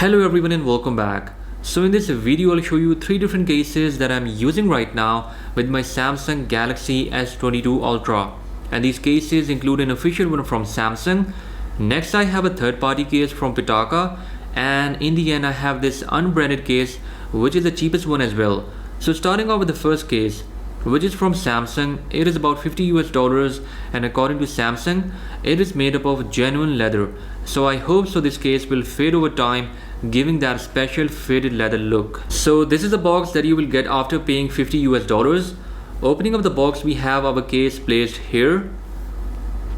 Hello everyone and welcome back. So in this video I'll show you 3 different cases that I'm using right now with my Samsung Galaxy S22 Ultra, and these cases include an official one from Samsung. Next I have a third-party case from Pitaka, and in the end I have this unbranded case, which is the cheapest one as well. So starting off with the first case, which is from Samsung. It is about $50 and according to Samsung it is made up of genuine leather. So I hope so this case will fade over time, giving that special faded leather look. So this is the box that you will get after paying $50. Opening up the box, we have our case placed here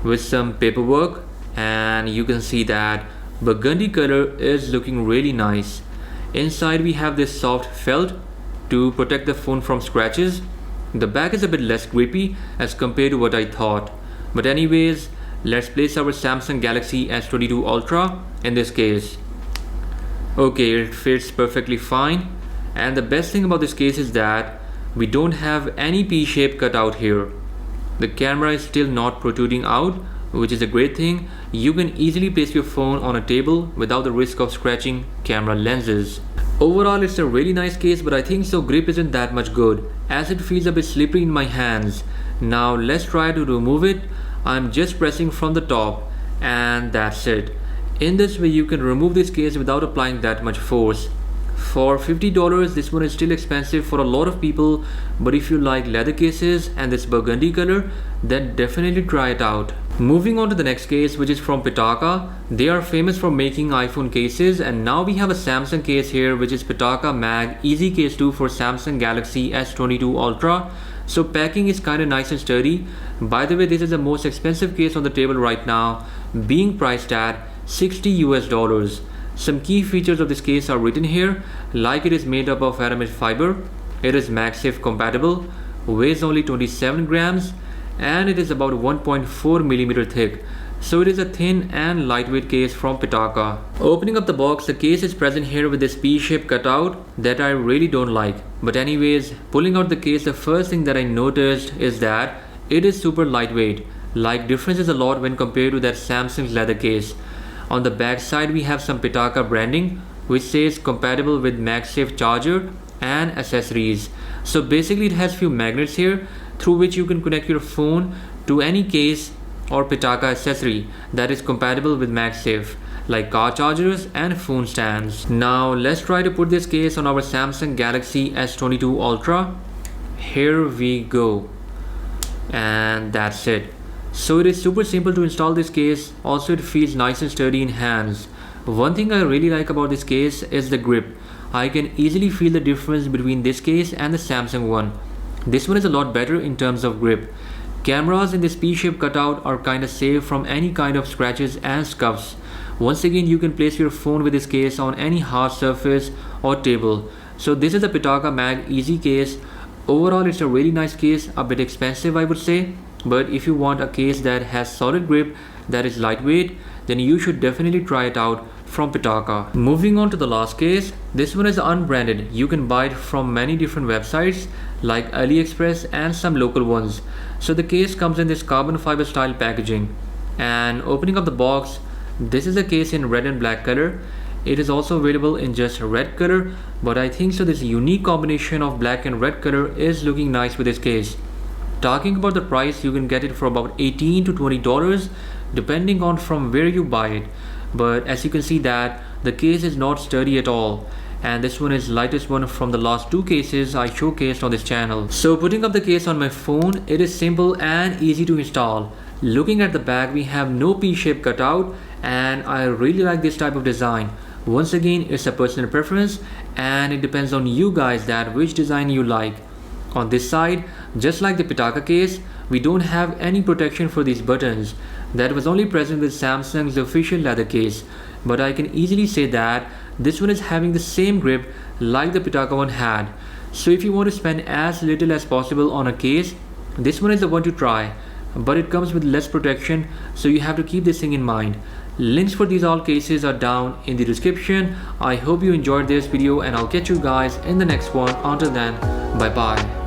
with some paperwork, and you can see that burgundy color is looking really nice. Inside we have this soft felt to protect the phone from scratches. The back is a bit less grippy as compared to what I thought. But anyways, let's place our Samsung Galaxy S22 Ultra in this case. Okay, it fits perfectly fine. And the best thing about this case is that we don't have any P-shape cut out here. The camera is still not protruding out, which is a great thing. You can easily place your phone on a table without the risk of scratching camera lenses. Overall, it's a really nice case, but I think so grip isn't that much good as it feels a bit slippery in my hands. Now let's try to remove it. I'm just pressing from the top, and that's it. In this way you can remove this case without applying that much force. For $50, this one is still expensive for a lot of people, but if you like leather cases and this burgundy color, then definitely try it out. Moving on to the next case, which is from Pitaka. They are famous for making iPhone cases, and now we have a Samsung case here, which is Pitaka Mag Easy Case 2 for Samsung Galaxy S22 Ultra. So packing is kinda nice and sturdy. By the way, this is the most expensive case on the table right now, being priced at $60. Some key features of this case are written here, like it is made up of aramid fiber, it is MagSafe compatible, weighs only 27 grams, and it is about 1.4 millimeter thick. So it is a thin and lightweight case from Pitaka. Opening up the box, the case is present here with this P-shape cutout that I really don't like. But anyways, pulling out the case, the first thing that I noticed is that it is super lightweight. Like differences a lot when compared to that Samsung's leather case. On the back side we have some Pitaka branding which says compatible with MagSafe charger and accessories. So basically it has few magnets here through which you can connect your phone to any case or Pitaka accessory that is compatible with MagSafe, like car chargers and phone stands. Now let's try to put this case on our Samsung Galaxy S22 Ultra. Here we go, and that's it. So it is super simple to install this case. Also it feels nice and sturdy in hands. One thing I really like about this case is the grip. I can easily feel the difference between this case and the Samsung one. This one is a lot better in terms of grip. Cameras in this P-shape cutout are kinda safe from any kind of scratches and scuffs. Once again, you can place your phone with this case on any hard surface or table. So this is the Pitaka Mag Easy Case. Overall it's a really nice case, a bit expensive I would say. But if you want a case that has solid grip, that is lightweight, then you should definitely try it out from Pitaka. Moving on to the last case, this one is unbranded. You can buy it from many different websites like AliExpress and some local ones. So the case comes in this carbon fiber style packaging, and opening up the box, this is a case in red and black color. It is also available in just red color, but I think so this unique combination of black and red color is looking nice with this case. Talking about the price, you can get it for about $18 to $20 depending on from where you buy it. But as you can see that the case is not sturdy at all, and this one is lightest one from the last 2 cases I showcased on this channel. So putting up the case on my phone, it is simple and easy to install. Looking at the back, we have no P-shape cutout, and I really like this type of design. Once again, it's a personal preference and it depends on you guys that which design you like. On this side, just like the Pitaka case, we don't have any protection for these buttons. That was only present with Samsung's official leather case. But I can easily say that this one is having the same grip like the Pitaka one had. So if you want to spend as little as possible on a case, this one is the one to try. But it comes with less protection, so you have to keep this thing in mind. Links for these all cases are down in the description. I hope you enjoyed this video, and I'll catch you guys in the next one. Until then, bye bye.